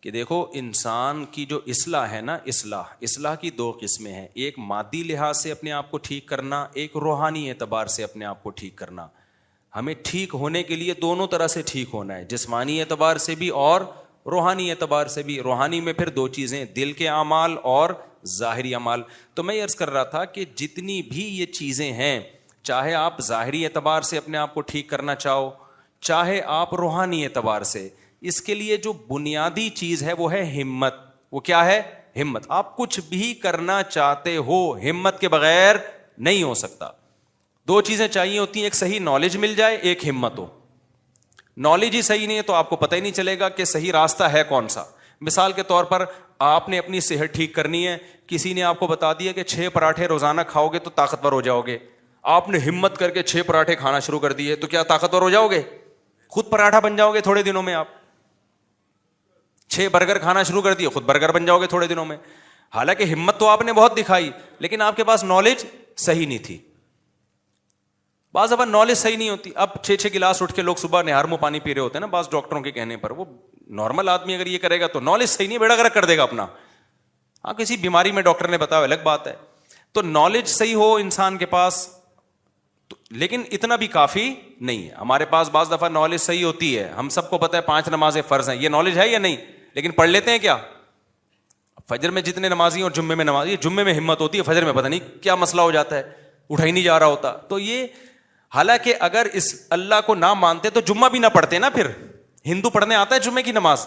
کہ دیکھو انسان کی جو اصلاح ہے نا، اصلاح کی دو قسمیں ہیں، ایک مادی لحاظ سے اپنے آپ کو ٹھیک کرنا، ایک روحانی اعتبار سے اپنے آپ کو ٹھیک کرنا. ہمیں ٹھیک ہونے کے لیے دونوں طرح سے ٹھیک ہونا ہے، جسمانی اعتبار سے بھی اور روحانی اعتبار سے بھی. روحانی میں پھر دو چیزیں، دل کے اعمال اور ظاہری اعمال. تو میں عرض کر رہا تھا کہ جتنی بھی یہ چیزیں ہیں، چاہے آپ ظاہری اعتبار سے اپنے آپ کو ٹھیک کرنا چاہو، چاہے آپ روحانی اعتبار سے، اس کے لیے جو بنیادی چیز ہے وہ ہے ہمت. وہ کیا ہے؟ ہمت. آپ کچھ بھی کرنا چاہتے ہو، ہمت کے بغیر نہیں ہو سکتا. دو چیزیں چاہیے ہوتی ہیں، ایک صحیح نالج مل جائے، ایک ہمت ہو. نالج ہی صحیح نہیں ہے تو آپ کو پتہ ہی نہیں چلے گا کہ صحیح راستہ ہے کون سا. مثال کے طور پر آپ نے اپنی صحت ٹھیک کرنی ہے، کسی نے آپ کو بتا دیا کہ 6 پراٹھے روزانہ کھاؤ گے تو طاقتور ہو جاؤ گے. آپ نے ہمت کر کے 6 پراٹھے کھانا شروع کر دیے تو کیا طاقتور ہو جاؤ گے؟ خود پراٹھا بن جاؤ گے تھوڑے دنوں میں. آپ 6 برگر کھانا شروع کر دیے، خود برگر بن جاؤ گے تھوڑے دنوں میں. حالانکہ ہمت تو آپ نے بہت دکھائی، لیکن آپ کے پاس نالج صحیح نہیں تھی. بعض دفعہ نالج صحیح نہیں ہوتی. اب 6 گلاس اٹھ کے لوگ صبح نہار منہ پانی پی رہے ہوتے ہیں نا، بعض ڈاکٹروں کے کہنے پر. وہ نارمل آدمی اگر یہ کرے گا تو نالج صحیح نہیں، بیڑا گرک کر دے گا اپنا. ہاں کسی بیماری میں ڈاکٹر نے بتایا الگ بات ہے. تو نالج صحیح ہو انسان کے پاس لیکن اتنا بھی کافی نہیں ہے. ہمارے پاس بعض دفعہ نالج صحیح ہوتی ہے، ہم سب کو پتہ ہے 5 نمازیں فرض ہیں، یہ نالج ہے یا نہیں؟ لیکن پڑھ لیتے ہیں کیا؟ فجر میں جتنے نمازی اور جمعے میں نمازی، جمعے میں ہمت ہوتی ہے، فجر میں پتہ نہیں کیا مسئلہ ہو جاتا ہے، اٹھا ہی نہیں جا رہا ہوتا. تو یہ حالانکہ اگر اس اللہ کو نہ مانتے تو جمعہ بھی نہ پڑھتے نا. پھر ہندو پڑھنے آتا ہے جمعے کی نماز،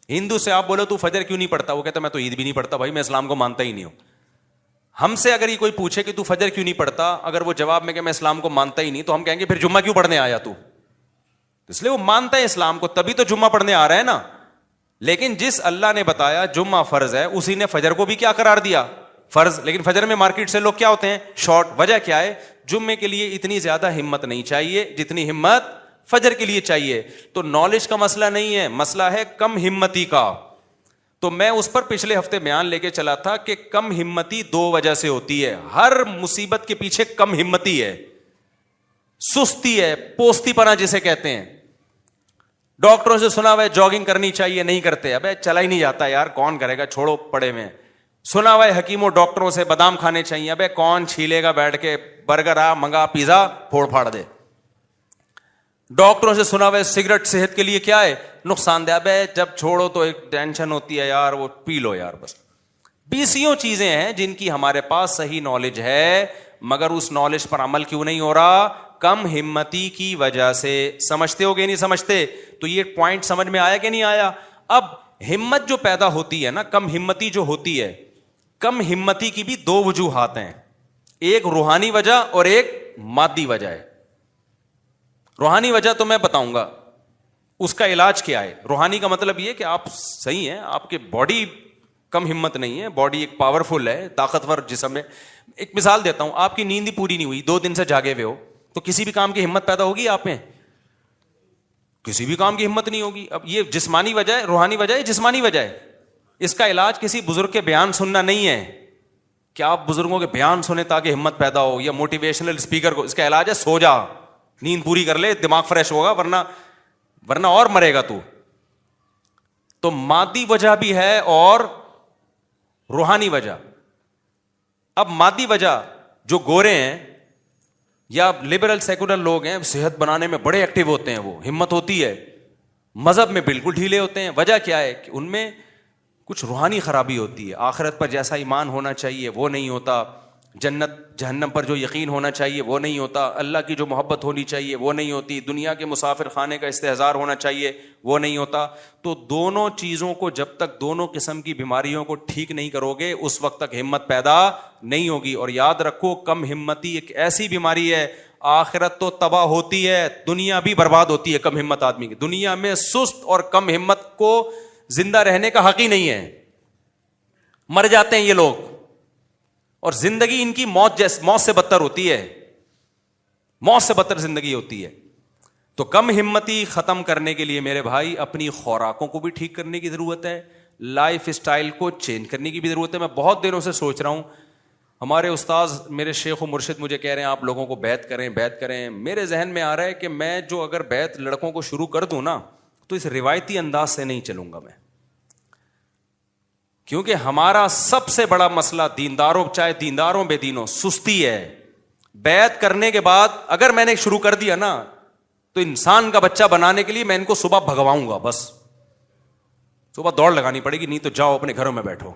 ہندو سے آپ بولو تو فجر کیوں نہیں پڑھتا، وہ کہتا میں تو عید بھی نہیں پڑھتا بھائی، میں اسلام کو مانتا ہی نہیں ہوں. ہم سے اگر یہ کوئی پوچھے کہ تو فجر کیوں نہیں پڑھتا، اگر وہ جواب میں کہ میں اسلام کو مانتا ہی نہیں، تو ہم کہیں گے پھر جمعہ کیوں پڑھنے آیا تو؟ اس لیے وہ مانتا ہے اسلام کو، تبھی تو جمعہ پڑھنے آ رہا ہے نا. لیکن جس اللہ نے بتایا جمعہ فرض ہے، اسی نے فجر کو بھی کیا قرار دیا؟ فرض. لیکن فجر میں مارکیٹ سے لوگ کیا ہوتے ہیں؟ شارٹ. وجہ کیا ہے؟ جمعے کے لیے اتنی زیادہ ہمت نہیں چاہیے جتنی ہمت فجر کے لیے چاہیے. تو نالج کا مسئلہ نہیں ہے، مسئلہ ہے کم ہمتی کا. تو میں اس پر پچھلے ہفتے بیان لے کے چلا تھا کہ کم ہمتی 2 وجہ سے ہوتی ہے. ہر مصیبت کے پیچھے کم ہمتی ہے، سستی ہے، پوستی پنا جسے کہتے ہیں. ڈاکٹروں سے سنا ہوا ہے جاگنگ کرنی چاہیے، نہیں کرتے. ابے چلا ہی نہیں جاتا یار، کون کرے گا، چھوڑو پڑے میں. سنا ہوا ہے حکیموں ڈاکٹروں سے بادام کھانے چاہیے، ابے کون چھیلے گا بیٹھ کے، برگر منگا، پیزا پھوڑ پھاڑ دے. ڈاکٹروں سے سنا ہوا ہے سگریٹ صحت کے لیے کیا ہے؟ نقصان دہ. ابے جب چھوڑو تو ایک ٹینشن ہوتی ہے یار، وہ پی لو یار بس. 20 چیزیں ہیں جن کی ہمارے پاس صحیح نالج ہے، مگر اس نالج پر عمل کیوں نہیں ہو رہا؟ کم ہمتی کی وجہ سے. سمجھتے ہو گے نہیں سمجھتے؟ تو یہ پوائنٹ سمجھ میں آیا کہ نہیں آیا؟ اب ہمت جو پیدا ہوتی ہے نا، کم ہمتی جو ہوتی ہے، کم ہمتی کی بھی 2 وجوہات ہیں، ایک روحانی وجہ اور ایک مادی وجہ ہے. روحانی وجہ تو میں بتاؤں گا اس کا علاج کیا ہے. روحانی کا مطلب یہ کہ آپ صحیح ہیں، آپ کے باڈی کم ہمت نہیں ہے، باڈی ایک پاورفل ہے، طاقتور جسم ہے. ایک مثال دیتا ہوں، آپ کی نیند ہی پوری نہیں ہوئی، 2 دن سے جاگے ہوئے ہو، تو کسی بھی کام کی ہمت پیدا ہوگی آپ میں؟ کسی بھی کام کی ہمت نہیں ہوگی. اب یہ جسمانی وجہ ہے، روحانی وجہ ہے، جسمانی وجہ ہے. اس کا علاج کسی بزرگ کے بیان سننا نہیں ہے کہ آپ بزرگوں کے بیان سنیں تاکہ ہمت پیدا ہو، یا موٹیویشنل اسپیکر کو. اس کا علاج ہے سو جا، نیند پوری کر لے، دماغ فریش ہوگا، ورنہ اور مرے گا تو. تو مادی وجہ بھی ہے اور روحانی وجہ. اب مادی وجہ، جو گورے ہیں یا لبرل سیکولر لوگ ہیں، صحت بنانے میں بڑے ایکٹیو ہوتے ہیں، وہ ہمت ہوتی ہے. مذہب میں بالکل ڈھیلے ہوتے ہیں. وجہ کیا ہے؟ کہ ان میں کچھ روحانی خرابی ہوتی ہے. آخرت پر جیسا ایمان ہونا چاہیے وہ نہیں ہوتا، جنت جہنم پر جو یقین ہونا چاہیے وہ نہیں ہوتا، اللہ کی جو محبت ہونی چاہیے وہ نہیں ہوتی، دنیا کے مسافر خانے کا استحضار ہونا چاہیے وہ نہیں ہوتا. تو دونوں چیزوں کو جب تک، دونوں قسم کی بیماریوں کو ٹھیک نہیں کرو گے، اس وقت تک ہمت پیدا نہیں ہوگی. اور یاد رکھو، کم ہمتی ایک ایسی بیماری ہے، آخرت تو تباہ ہوتی ہے، دنیا بھی برباد ہوتی ہے کم ہمت آدمی کی. دنیا میں سست اور کم ہمت کو زندہ رہنے کا حق ہی نہیں ہے، مر جاتے ہیں یہ لوگ. اور زندگی ان کی موت سے بدتر ہوتی ہے، موت سے بدتر زندگی ہوتی ہے. تو کم ہمتی ختم کرنے کے لیے میرے بھائی اپنی خوراکوں کو بھی ٹھیک کرنے کی ضرورت ہے، لائف اسٹائل کو چینج کرنے کی بھی ضرورت ہے. میں بہت دنوں سے سوچ رہا ہوں، ہمارے استاذ میرے شیخ و مرشد مجھے کہہ رہے ہیں آپ لوگوں کو بیعت کریں. میرے ذہن میں آ رہا ہے کہ میں جو اگر بیعت لڑکوں کو شروع کر دوں نا، تو اس روایتی انداز سے نہیں چلوں گا. کیونکہ ہمارا سب سے بڑا مسئلہ دینداروں, چاہے دینداروں بے دینوں, سستی ہے. بیعت کرنے کے بعد اگر میں نے شروع کر دیا نا تو انسان کا بچہ بنانے کے لیے میں ان کو صبح بھگواؤں گا, بس صبح دوڑ لگانی پڑے گی, نہیں تو جاؤ اپنے گھروں میں بیٹھو.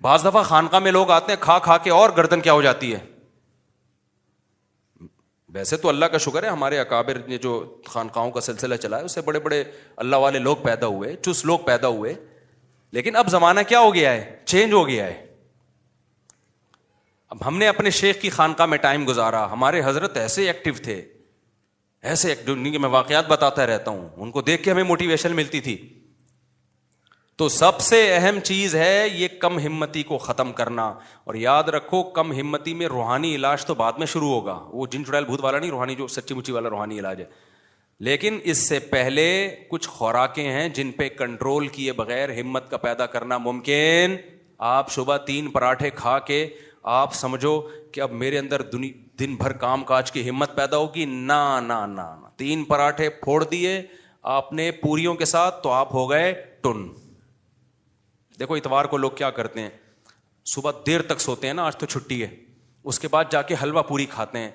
بعض دفعہ خانقاہ میں لوگ آتے ہیں کھا کھا کے اور گردن کیا ہو جاتی ہے. ویسے تو اللہ کا شکر ہے ہمارے اکابر نے جو خانقاہوں کا سلسلہ چلایا اس سے بڑے بڑے اللہ والے لوگ پیدا ہوئے, چست لوگ پیدا ہوئے, لیکن اب زمانہ کیا ہو گیا ہے, چینج ہو گیا ہے. اب ہم نے اپنے شیخ کی خانقاہ میں ٹائم گزارا, ہمارے حضرت ایسے ایکٹیو تھے, ایسے ایکٹیو, میں واقعات بتاتا رہتا ہوں, ان کو دیکھ کے ہمیں موٹیویشن ملتی تھی. تو سب سے اہم چیز ہے یہ کم ہمتی کو ختم کرنا. اور یاد رکھو کم ہمتی میں روحانی علاج تو بعد میں شروع ہوگا, وہ جن چڑیل بھوت والا نہیں, روحانی جو سچی مچی والا روحانی علاج ہے. لیکن اس سے پہلے کچھ خوراکیں ہیں جن پہ کنٹرول کیے بغیر ہمت کا پیدا کرنا ممکن. آپ صبح 3 پراٹھے کھا کے آپ سمجھو کہ اب میرے اندر دن بھر کام کاج کی ہمت پیدا ہوگی, نہ نہ نہ. 3 پراٹھے پھوڑ دیے آپ نے پوریوں کے ساتھ تو آپ ہو گئے ٹن. دیکھو اتوار کو لوگ کیا کرتے ہیں, صبح دیر تک سوتے ہیں نا, آج تو چھٹی ہے, اس کے بعد جا کے حلوہ پوری کھاتے ہیں,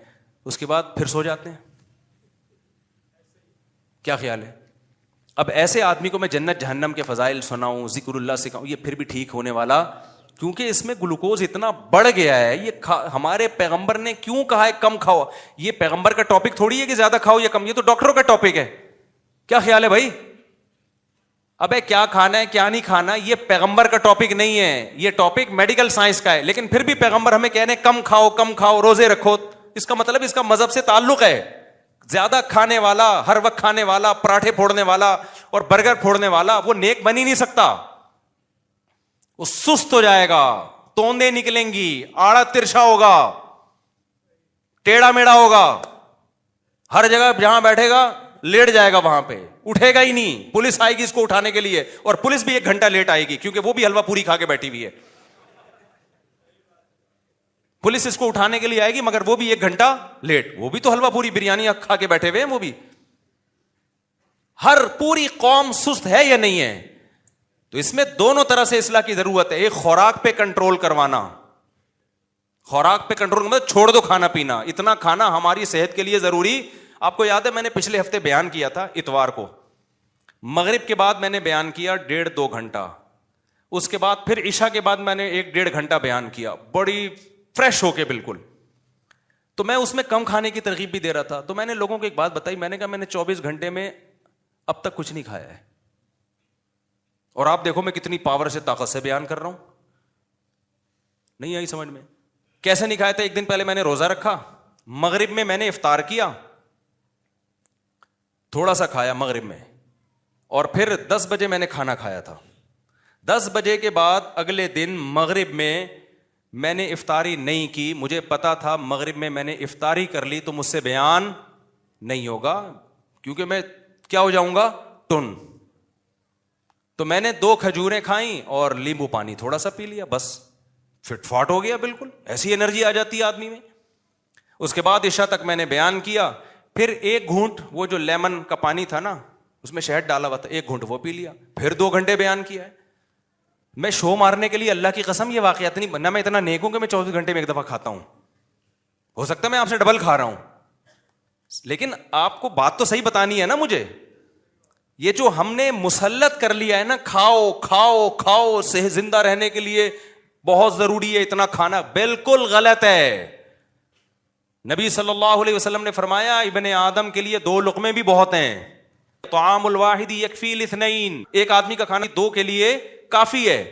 اس کے بعد پھر سو جاتے ہیں. کیا خیال ہے؟ اب ایسے آدمی کو میں جنت جہنم کے فضائل سناؤں, ذکر اللہ سکھاؤں, یہ پھر بھی ٹھیک ہونے والا, کیونکہ اس میں گلوکوز اتنا بڑھ گیا ہے. یہ ہمارے پیغمبر نے کیوں کہا ہے کم کھاؤ؟ یہ پیغمبر کا ٹاپک تھوڑی ہے کہ زیادہ کھاؤ یا کم, یہ تو ڈاکٹروں کا ٹاپک ہے. کیا خیال ہے بھائی؟ ابے کیا کھانا ہے کیا نہیں کھانا یہ پیغمبر کا ٹاپک نہیں ہے, یہ ٹاپک میڈیکل سائنس کا ہے. لیکن پھر بھی پیغمبر ہمیں کہہ رہے ہیں کم کھاؤ, روزے رکھو. اس کا مطلب اس کا مذہب سے تعلق ہے. زیادہ کھانے والا, ہر وقت کھانے والا, پراٹھے پھوڑنے والا اور برگر پھوڑنے والا, وہ نیک بن ہی نہیں سکتا. وہ سست ہو جائے گا, توندے نکلیں گی, آڑا ترچھا ہوگا, ٹیڑھا میڑا ہوگا, ہر جگہ جہاں بیٹھے گا لیٹ جائے گا, وہاں پہ اٹھے گا ہی نہیں. پولیس آئے گی اس کو اٹھانے کے لیے, اور پولیس بھی 1 گھنٹہ لیٹ آئے گی کیونکہ وہ بھی حلوہ پوری کھا کے بیٹھی ہوئی ہے. پولیس اس کو اٹھانے کے لیے آئے گی مگر وہ بھی 1 گھنٹہ لیٹ, وہ بھی تو حلوہ پوری بریانی کھا کے بیٹھے ہوئے ہیں. وہ بھی ہر پوری قوم سست ہے یا نہیں ہے؟ تو اس میں دونوں طرح سے اصلاح کی ضرورت ہے. ایک خوراک پہ کنٹرول کروانا, خوراک پہ کنٹرول مطلب چھوڑ دو کھانا پینا, اتنا کھانا ہماری صحت کے لیے ضروری. آپ کو یاد ہے میں نے پچھلے ہفتے بیان کیا تھا, اتوار کو مغرب کے بعد میں نے بیان کیا 1.5-2 گھنٹہ, اس کے بعد پھر عشاء کے بعد میں نے 1-1.5 گھنٹہ بیان کیا, بڑی فریش ہو کے بالکل. تو میں اس میں کم کھانے کی ترغیب بھی دے رہا تھا. تو میں نے لوگوں کو ایک بات بتائی, میں نے کہا میں نے 24 گھنٹے میں اب تک کچھ نہیں کھایا ہے, اور آپ دیکھو میں کتنی پاور سے طاقت سے بیان کر رہا ہوں. نہیں آئی سمجھ میں؟ کیسے نہیں کھایا تھا؟ ایک دن پہلے میں نے روزہ رکھا, مغرب میں میں نے افطار کیا, تھوڑا سا کھایا مغرب میں, اور پھر 10 بجے میں نے کھانا کھایا تھا. 10 بجے کے بعد اگلے دن مغرب میں نے افطاری نہیں کی. مجھے پتا تھا مغرب میں نے افطاری کر لی تو مجھ سے بیان نہیں ہوگا, کیونکہ میں کیا ہو جاؤں گا, ٹن. تو میں نے 2 کھجوریں کھائیں اور لیمبو پانی تھوڑا سا پی لیا, بس فٹ فاٹ ہو گیا بالکل. ایسی انرجی آ جاتی ہے آدمی میں. اس کے بعد عشاء تک میں نے بیان کیا, پھر 1 گھونٹ وہ جو لیمن کا پانی تھا نا اس میں شہد ڈالا ہوا تھا, 1 گھونٹ وہ پی لیا, پھر 2 گھنٹے بیان کیا ہے. میں شو مارنے کے لیے اللہ کی قسم یہ واقعات نہیں بننا, میں اتنا نیک ہوں کہ میں 24 گھنٹے میں 1 دفعہ کھاتا ہوں. ہو سکتا ہے میں آپ سے ڈبل کھا رہا ہوں, لیکن آپ کو بات تو صحیح بتانی ہے نا مجھے. یہ جو ہم نے مسلط کر لیا ہے نا, کھاؤ کھاؤ کھاؤ, صحت زندہ رہنے کے لیے بہت ضروری ہے اتنا کھانا, بالکل غلط ہے. نبی صلی اللہ علیہ وسلم نے فرمایا ابن آدم کے لیے 2 لقمے بھی بہت ہیں. طعام الواحد یکفی الاثنین, ایک آدمی کا کھانا 2 کے لیے کافی ہے.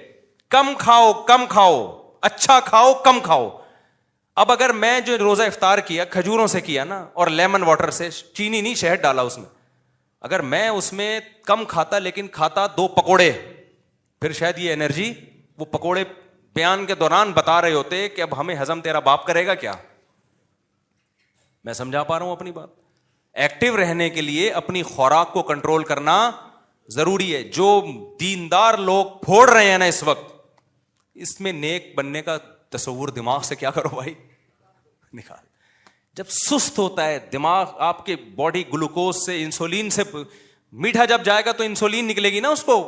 کم کھاؤ کم کھاؤ, اچھا کھاؤ کم کھاؤ. اب اگر میں جو روزہ افطار کیا کھجوروں سے کیا نا, اور لیمن واٹر سے, چینی نہیں شہد ڈالا اس میں, اگر میں اس میں کم کھاتا لیکن کھاتا 2 پکوڑے, پھر شاید یہ انرجی, وہ پکوڑے بیان کے دوران بتا رہے ہوتے کہ اب ہمیں ہضم تیرا باپ کرے گا کیا. میں سمجھا پا رہا ہوں اپنی بات؟ ایکٹیو رہنے کے لیے اپنی خوراک کو کنٹرول کرنا ضروری ہے. جو دیندار لوگ پھوڑ رہے ہیں نا اس وقت, اس میں نیک بننے کا تصور دماغ سے کیا کرو بھائی, نکال. جب سست ہوتا ہے دماغ, آپ کے باڈی گلوکوز سے, انسولین سے, میٹھا جب جائے گا تو انسولین نکلے گی نا اس کو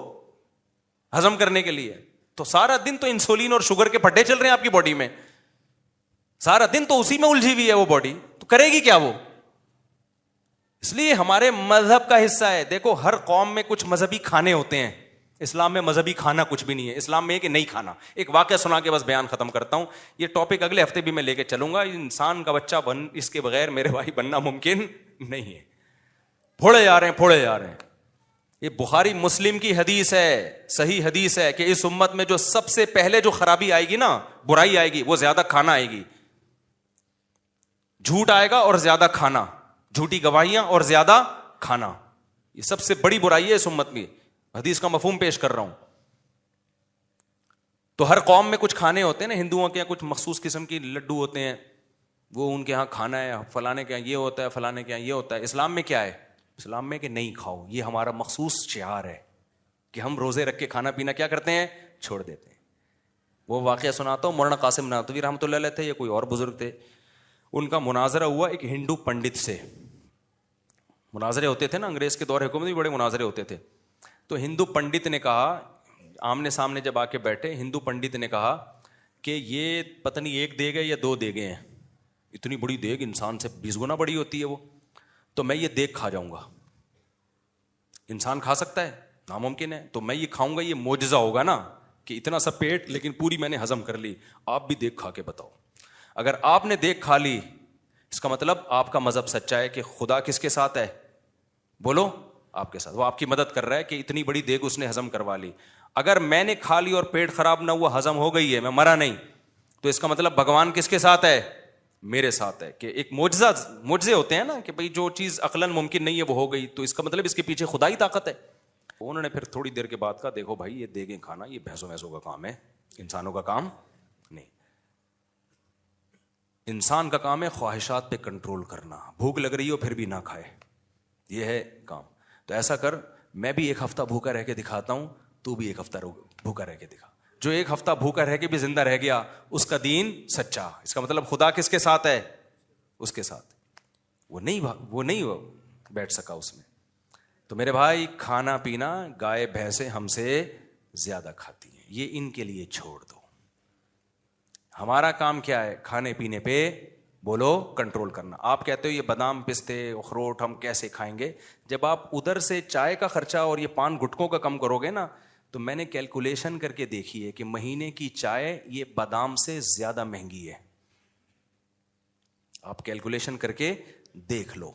ہضم کرنے کے لیے. تو سارا دن تو انسولین اور شوگر کے پھڈے چل رہے ہیں آپ کی باڈی میں, سارا دن تو اسی میں الجھی ہوئی ہے وہ باڈی, تو کرے گی کیا وہ؟ اس لیے ہمارے مذہب کا حصہ ہے. دیکھو ہر قوم میں کچھ مذہبی کھانے ہوتے ہیں, اسلام میں مذہبی کھانا کچھ بھی نہیں ہے. اسلام میں ہے کہ نہیں کھانا. ایک واقعہ سنا کے بس بیان ختم کرتا ہوں, یہ ٹاپک اگلے ہفتے بھی میں لے کے چلوں گا. انسان کا بچہ اس کے بغیر میرے بھائی بننا ممکن نہیں ہے. پھوڑے جا رہے ہیں. یہ بخاری مسلم کی حدیث ہے, صحیح حدیث ہے, کہ اس امت میں جو سب سے پہلے جو خرابی آئے گی نا, برائی آئے گی, وہ زیادہ کھانا آئے گی. جھوٹ آئے گا اور زیادہ کھانا, جھوٹی گواہیاں اور زیادہ کھانا, یہ سب سے بڑی برائی ہے اس امت میں. حدیث کا مفہوم پیش کر رہا ہوں. تو ہر قوم میں کچھ کھانے ہوتے ہیں نا, ہندوؤں کے یہاں کچھ مخصوص قسم کی لڈو ہوتے ہیں, وہ ان کے یہاں کھانا ہے, فلانے کے یہاں یہ ہوتا ہے, فلانے کے یہاں یہ ہوتا ہے. اسلام میں کیا ہے؟ اسلام میں کہ نہیں کھاؤ. یہ ہمارا مخصوص شعار ہے کہ ہم روزے رکھ کے کھانا پینا کیا کرتے ہیں؟ چھوڑ دیتے ہیں. وہ واقعہ سناتا ہوں, مولانا قاسم نانوتوی رحمۃ اللہ علیہ تھے, یہ کوئی اور بزرگ تھے, ان کا مناظرہ ہوا ایک ہندو پنڈت سے. مناظرے ہوتے تھے نا, انگریز کے دور حکومت بھی بڑے مناظرے ہوتے تھے. تو ہندو پنڈت نے کہا, آمنے سامنے جب آ کے بیٹھے, ہندو پنڈت نے کہا کہ یہ پتہ نہیں ایک دیگ ہے یا دو دیگیں ہیں, اتنی بڑی دیگ انسان سے 20 گنا بڑی ہوتی ہے وہ, تو میں یہ دیگ کھا جاؤں گا. انسان کھا سکتا ہے؟ ناممکن ہے. تو میں یہ کھاؤں گا, یہ معجزہ ہوگا نا کہ اتنا سا پیٹ لیکن پوری میں نے ہضم کر لی. آپ بھی دیگ کھا کے بتاؤ. اگر آپ نے دیگ کھا لی, اس کا مطلب آپ کا مذہب سچا ہے کہ خدا کس کے ساتھ ہے؟ بولو, آپ کے ساتھ. وہ آپ کی مدد کر رہا ہے کہ اتنی بڑی دیگ اس نے ہضم کروا لی. اگر میں نے کھا لی اور پیٹ خراب نہ ہوا, ہضم ہو گئی ہے, میں مرا نہیں, تو اس کا مطلب بھگوان کس کے ساتھ ہے؟ میرے ساتھ ہے. کہ ایک معجزے ہوتے ہیں نا, کہ بھئی جو چیز عقلاً ممکن نہیں ہے وہ ہو گئی, تو اس کا مطلب اس کے پیچھے خدائی طاقت ہے. انہوں نے پھر تھوڑی دیر کے بعد کہا, دیکھو بھائی یہ دیگیں کھانا یہ بھینسوں کا کام ہے, انسانوں کا کام نہیں. انسان کا کام ہے خواہشات پہ کنٹرول کرنا. بھوک لگ رہی ہو پھر بھی نہ کھائے, یہ ہے کام. تو ایسا کر, میں بھی ایک ہفتہ بھوکا رہ کے دکھاتا ہوں, تو بھی ایک ہفتہ بھوکا رہ کے دکھا. جو ایک ہفتہ بھوکا رہ کے بھی زندہ رہ گیا, اس کا دین سچا. اس کا مطلب خدا کس کے ساتھ ہے؟ اس کے ساتھ. وہ نہیں بیٹھ سکا اس میں. تو میرے بھائی, کھانا پینا گائے بھینسیں ہم سے زیادہ کھاتی ہیں, یہ ان کے لیے چھوڑ دو. ہمارا کام کیا ہے؟ کھانے پینے پہ بولو کنٹرول کرنا. آپ کہتے ہو یہ بادام پستے اخروٹ ہم کیسے کھائیں گے؟ جب آپ ادھر سے چائے کا خرچہ اور یہ پان گٹکوں کا کم کرو گے نا, تو میں نے کیلکولیشن کر کے دیکھی ہے کہ مہینے کی چائے یہ بادام سے زیادہ مہنگی ہے. آپ کیلکولیشن کر کے دیکھ لو,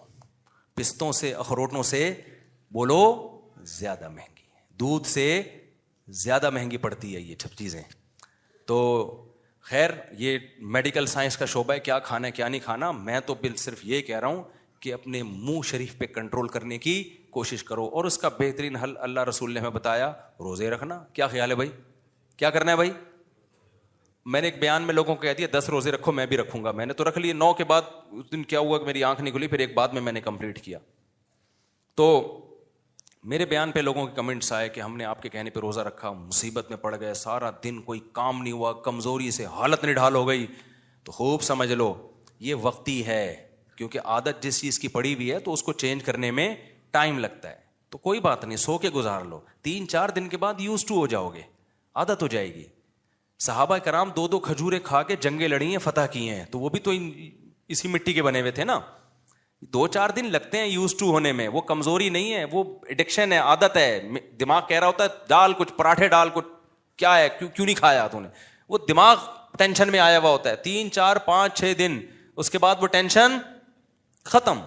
پستوں سے اخروٹوں سے بولو زیادہ مہنگی ہے, دودھ سے زیادہ مہنگی پڑتی ہے یہ سب چیزیں. تو خیر, یہ میڈیکل سائنس کا شعبہ ہے, کیا کھانا ہے کیا نہیں کھانا. میں تو صرف یہ کہہ رہا ہوں کہ اپنے منہ شریف پہ کنٹرول کرنے کی کوشش کرو, اور اس کا بہترین حل اللہ رسول نے ہمیں بتایا, روزے رکھنا. کیا خیال ہے بھائی, کیا کرنا ہے بھائی؟ میں نے ایک بیان میں لوگوں کو کہہ دیا 10 روزے رکھو, میں بھی رکھوں گا. میں نے تو رکھ لیے 9 کے بعد. اس دن کیا ہوا کہ میری آنکھ نہیں کھلی, پھر ایک بعد میں نے کمپلیٹ کیا. تو میرے بیان پہ لوگوں کے کمنٹس آئے کہ ہم نے آپ کے کہنے پہ روزہ رکھا, مصیبت میں پڑ گئے, سارا دن کوئی کام نہیں ہوا, کمزوری سے حالت نڈھال ہو گئی. تو خوب سمجھ لو یہ وقتی ہے, کیونکہ عادت جس چیز کی پڑی ہوئی ہے تو اس کو چینج کرنے میں ٹائم لگتا ہے. تو کوئی بات نہیں, سو کے گزار لو, 3-4 دن کے بعد یوز ٹو ہو جاؤ گے, عادت ہو جائے گی. صحابہ کرام 2 کھجوریں کھا کے جنگیں لڑی ہیں, فتح کی ہیں, تو وہ بھی تو اسی مٹی کے بنے ہوئے تھے نا. 2-4 دن لگتے ہیں یوز ٹو ہونے میں. وہ کمزوری نہیں ہے, وہ ایڈکشن ہے, عادت ہے. دماغ کہہ رہا ہوتا ہے ڈال کچھ پراٹھے, ڈال کچھ, کیا ہے کیوں نہیں کھایا تو نے. وہ دماغ ٹینشن میں آیا ہوا ہوتا ہے. 3-4-5-6 دن, اس کے بعد وہ ٹینشن ختم.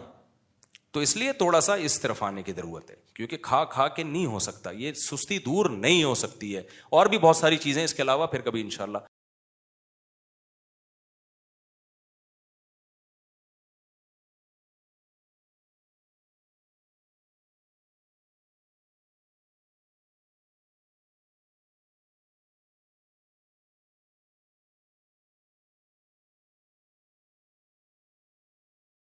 تو اس لیے تھوڑا سا اس طرف آنے کی ضرورت ہے, کیونکہ کھا کے نہیں ہو سکتا, یہ سستی دور نہیں ہو سکتی ہے. اور بھی بہت ساری چیزیں اس کے علاوہ پھر کبھی انشاءاللہ